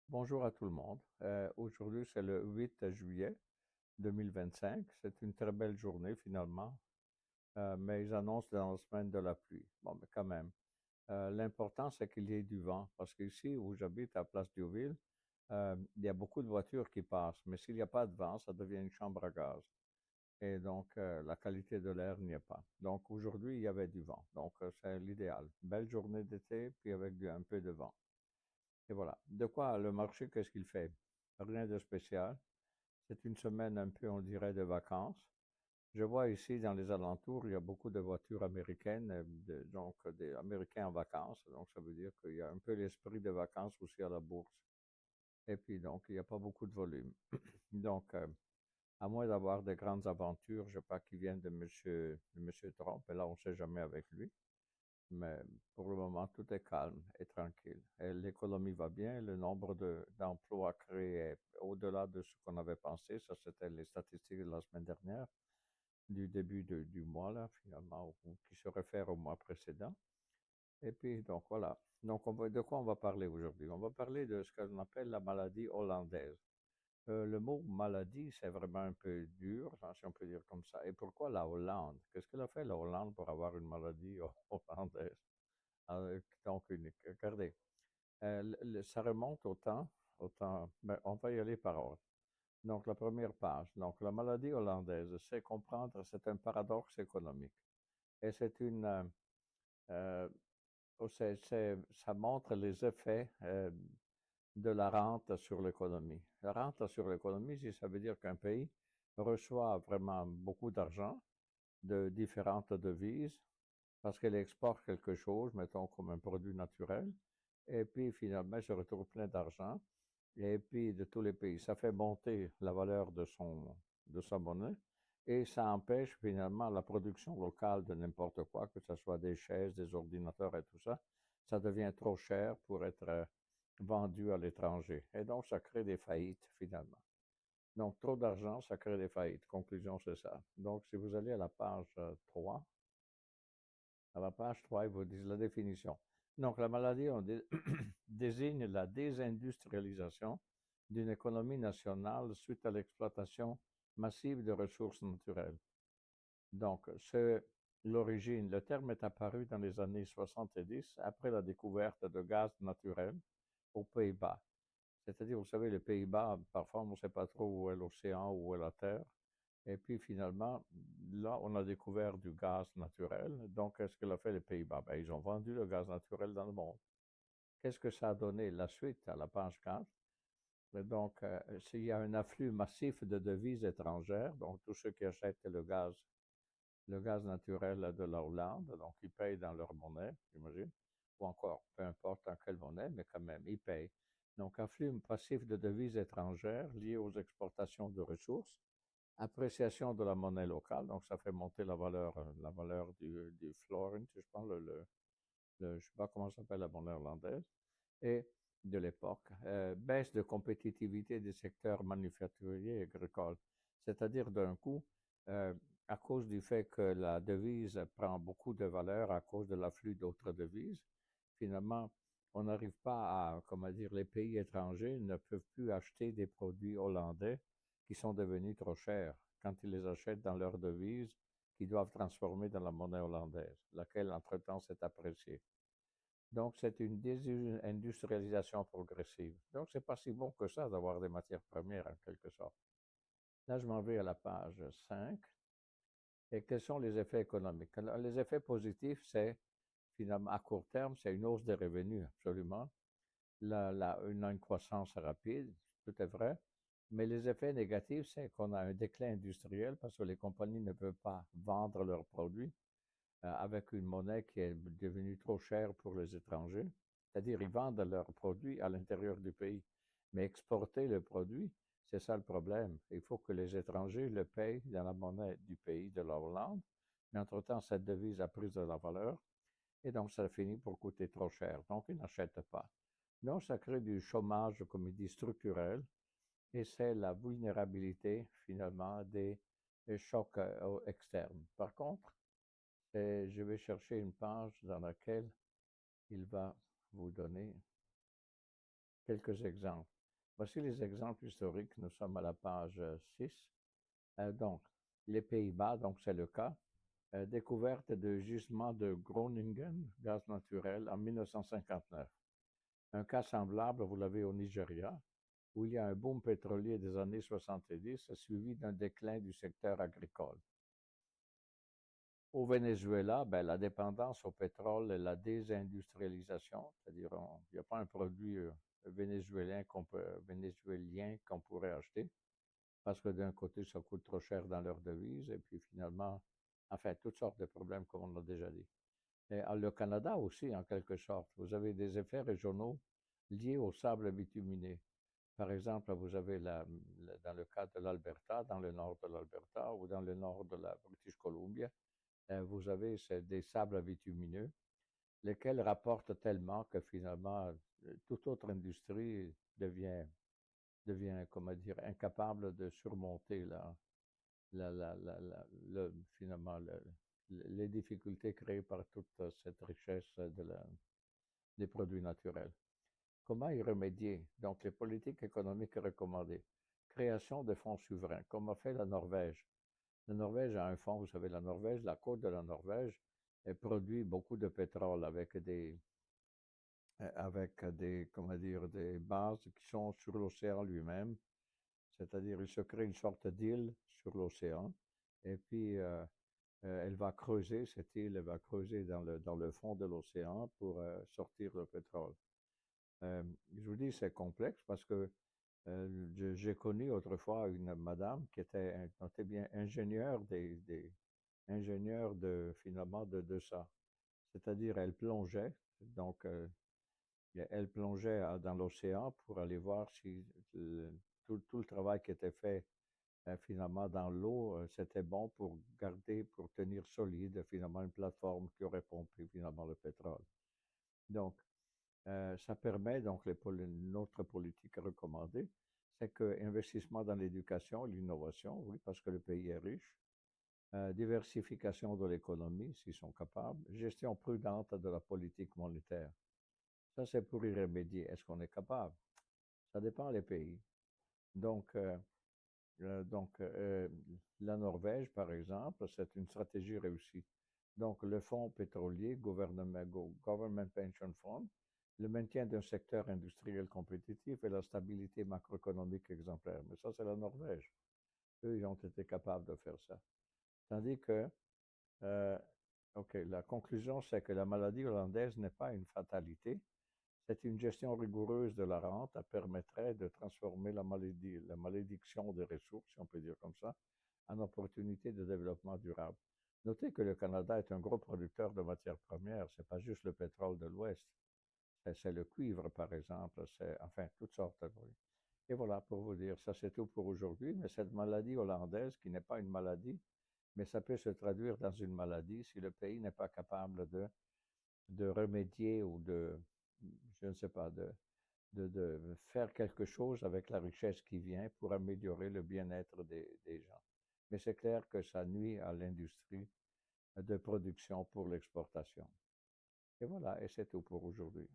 Bonjour à tout le monde. Aujourd'hui, c'est le 8 juillet 2025. C'est une très belle journée finalement, mais ils annoncent dans la semaine de la pluie. Bon, mais quand même, l'important c'est qu'il y ait du vent, parce qu'ici où j'habite à Place Diouville, il y a beaucoup de voitures qui passent, mais s'il n'y a pas de vent, ça devient une chambre à gaz. Et donc, la qualité de l'air n'y est pas. Donc, aujourd'hui, il y avait du vent. Donc, c'est l'idéal. Belle journée d'été, puis avec un peu de vent. Et voilà. De quoi le marché, qu'est-ce qu'il fait? Rien de spécial. C'est une semaine un peu, on dirait, de vacances. Je vois ici dans les alentours, il y a beaucoup de voitures américaines, donc des Américains en vacances. Donc ça veut dire qu'il y a un peu l'esprit de vacances aussi à la bourse. Et puis donc, il n'y a pas beaucoup de volume. Donc, à moins d'avoir de grandes aventures, je ne sais pas qui viennent de monsieur Trump, et là, on ne sait jamais avec lui. Mais pour le moment, tout est calme et tranquille. Et l'économie va bien, le nombre d'emplois créés est au-delà de ce qu'on avait pensé. Ça, c'était les statistiques de la semaine dernière, du début du mois, là, finalement, qui se réfèrent au mois précédent. Et puis, donc voilà. Donc, de quoi on va parler aujourd'hui? On va parler de ce qu'on appelle la maladie hollandaise. Le mot maladie, c'est vraiment un peu dur, hein, si on peut dire comme ça. Et pourquoi la Hollande? Qu'est-ce qu'elle a fait, la Hollande, pour avoir une maladie hollandaise? Donc unique. Regardez, ça remonte au temps, mais on va y aller par ordre. Donc, la première page. Donc, la maladie hollandaise, c'est comprendre, c'est un paradoxe économique. Et c'est euh, ça montre les effets de la rente sur l'économie. La rente sur l'économie, ça veut dire qu'un pays reçoit vraiment beaucoup d'argent de différentes devises parce qu'elle exporte quelque chose, mettons comme un produit naturel, et puis finalement, je retrouve plein d'argent, et puis de tous les pays. Ça fait monter la valeur de sa monnaie, et ça empêche finalement la production locale de n'importe quoi, que ce soit des chaises, des ordinateurs et tout ça. Ça devient trop cher pour être vendu à l'étranger. Et donc, ça crée des faillites finalement. Donc, trop d'argent, ça crée des faillites. Conclusion, c'est ça. Donc, si vous allez à la page 3, à la page 3, ils vous disent la définition. Donc, la maladie désigne la désindustrialisation d'une économie nationale suite à l'exploitation massive de ressources naturelles. Donc, c'est l'origine. Le terme est apparu dans les années 70 après la découverte de gaz naturel aux Pays-Bas. C'est-à-dire, vous savez, les Pays-Bas, parfois, on ne sait pas trop où est l'océan, où est la terre. Et puis finalement, là, on a découvert du gaz naturel. Donc, qu'est-ce que l'a fait les Pays-Bas? Ben, ils ont vendu le gaz naturel dans le monde. Qu'est-ce que ça a donné? La suite, à la page 4. Et donc, s'il y a un afflux massif de devises étrangères, donc tous ceux qui achètent le gaz naturel de la Hollande, donc ils payent dans leur monnaie, j'imagine, ou encore, peu importe en quelle monnaie, mais quand même, ils payent. Donc, afflux massif de devises étrangères liées aux exportations de ressources, appréciation de la monnaie locale, donc ça fait monter la valeur du florent, je pense, je ne sais pas comment ça s'appelle la monnaie hollandaise, et de l'époque. Baisse de compétitivité des secteurs manufacturiers et agricoles, c'est-à-dire d'un coup, euh, à cause du fait que la devise prend beaucoup de valeur à cause de l'afflux d'autres devises, finalement, on n'arrive pas à, comment dire, les pays étrangers ne peuvent plus acheter des produits hollandais qui sont devenus trop chers quand ils les achètent dans leur devise qu'ils doivent transformer dans la monnaie hollandaise, laquelle entre-temps s'est appréciée. Donc, c'est une désindustrialisation progressive. Donc, c'est pas si bon que ça d'avoir des matières premières, en quelque sorte. Là, je m'en vais à la page 5. Et quels sont les effets économiques? Les effets positifs, c'est, finalement, à court terme, c'est une hausse des revenus, absolument. Une croissance rapide, tout est vrai. Mais les effets négatifs, c'est qu'on a un déclin industriel parce que les compagnies ne peuvent pas vendre leurs produits avec une monnaie qui est devenue trop chère pour les étrangers. C'est-à-dire, ils vendent leurs produits à l'intérieur du pays. Mais exporter le produit, c'est ça le problème. Il faut que les étrangers le payent dans la monnaie du pays de la Hollande. Mais entre-temps, cette devise a pris de la valeur et donc ça finit pour coûter trop cher. Donc, ils n'achètent pas. Donc, ça crée du chômage, comme il dit, structurel et c'est la vulnérabilité, finalement, des chocs externes. Par contre, et je vais chercher une page dans laquelle il va vous donner quelques exemples. Voici les exemples historiques. Nous sommes à la page 6. Donc, les Pays-Bas, donc c'est le cas. Découverte de gisement de Groningen, gaz naturel, en 1959. Un cas semblable, vous l'avez au Nigeria, où il y a un boom pétrolier des années 70 suivi d'un déclin du secteur agricole. Au Venezuela, ben, la dépendance au pétrole et la désindustrialisation, c'est-à-dire il n'y a pas un produit vénézuélien qu'on pourrait acheter, parce que d'un côté, ça coûte trop cher dans leur devise, et puis finalement, enfin, toutes sortes de problèmes, comme on l'a déjà dit. Et le Canada aussi, en quelque sorte, vous avez des effets régionaux liés au sable bituminé. Par exemple, vous avez dans le cas de l'Alberta, dans le nord de l'Alberta ou dans le nord de la British Columbia, vous avez des sables bitumineux, lesquels rapportent tellement que finalement, toute autre industrie devient comment dire, incapable de surmonter finalement les difficultés créées par toute cette richesse des produits naturels. Comment y remédier? Donc, les politiques économiques recommandées. Création de fonds souverains, comme a fait la Norvège. La Norvège a un fonds, vous savez, la Norvège, la côte de la Norvège, elle produit beaucoup de pétrole comment dire, des bases qui sont sur l'océan lui-même. C'est-à-dire, il se crée une sorte d'île sur l'océan, et puis elle va creuser, cette île, elle va creuser dans le fond de l'océan pour sortir le pétrole. Je vous dis, c'est complexe parce que j'ai connu autrefois une madame qui était, notez bien, ingénieure finalement de ça. C'est-à-dire, elle plongeait, donc elle plongeait dans l'océan pour aller voir si tout le travail qui était fait finalement dans l'eau, c'était bon pour garder, pour tenir solide finalement une plateforme qui aurait pompé finalement le pétrole. Donc, ça permet donc notre politique recommandée, c'est que investissement dans l'éducation, l'innovation, oui, parce que le pays est riche, diversification de l'économie, s'ils sont capables, gestion prudente de la politique monétaire. Ça, c'est pour y remédier. Est-ce qu'on est capable? Ça dépend des pays. Donc, la Norvège, par exemple, c'est une stratégie réussie. Donc, le fonds pétrolier, Government Pension Fund, le maintien d'un secteur industriel compétitif et la stabilité macroéconomique exemplaire. Mais ça, c'est la Norvège. Eux, ils ont été capables de faire ça. Tandis que, euh, OK, la conclusion, c'est que la maladie hollandaise n'est pas une fatalité. C'est une gestion rigoureuse de la rente qui permettrait de transformer la malédiction des ressources, si on peut dire comme ça, en opportunité de développement durable. Notez que le Canada est un gros producteur de matières premières. Ce n'est pas juste le pétrole de l'Ouest. C'est le cuivre, par exemple. C'est, enfin, toutes sortes. Et voilà, pour vous dire, ça c'est tout pour aujourd'hui. Mais cette maladie hollandaise, qui n'est pas une maladie, mais ça peut se traduire dans une maladie si le pays n'est pas capable de remédier ou je ne sais pas, de faire quelque chose avec la richesse qui vient pour améliorer le bien-être des gens. Mais c'est clair que ça nuit à l'industrie de production pour l'exportation. Et voilà, et c'est tout pour aujourd'hui.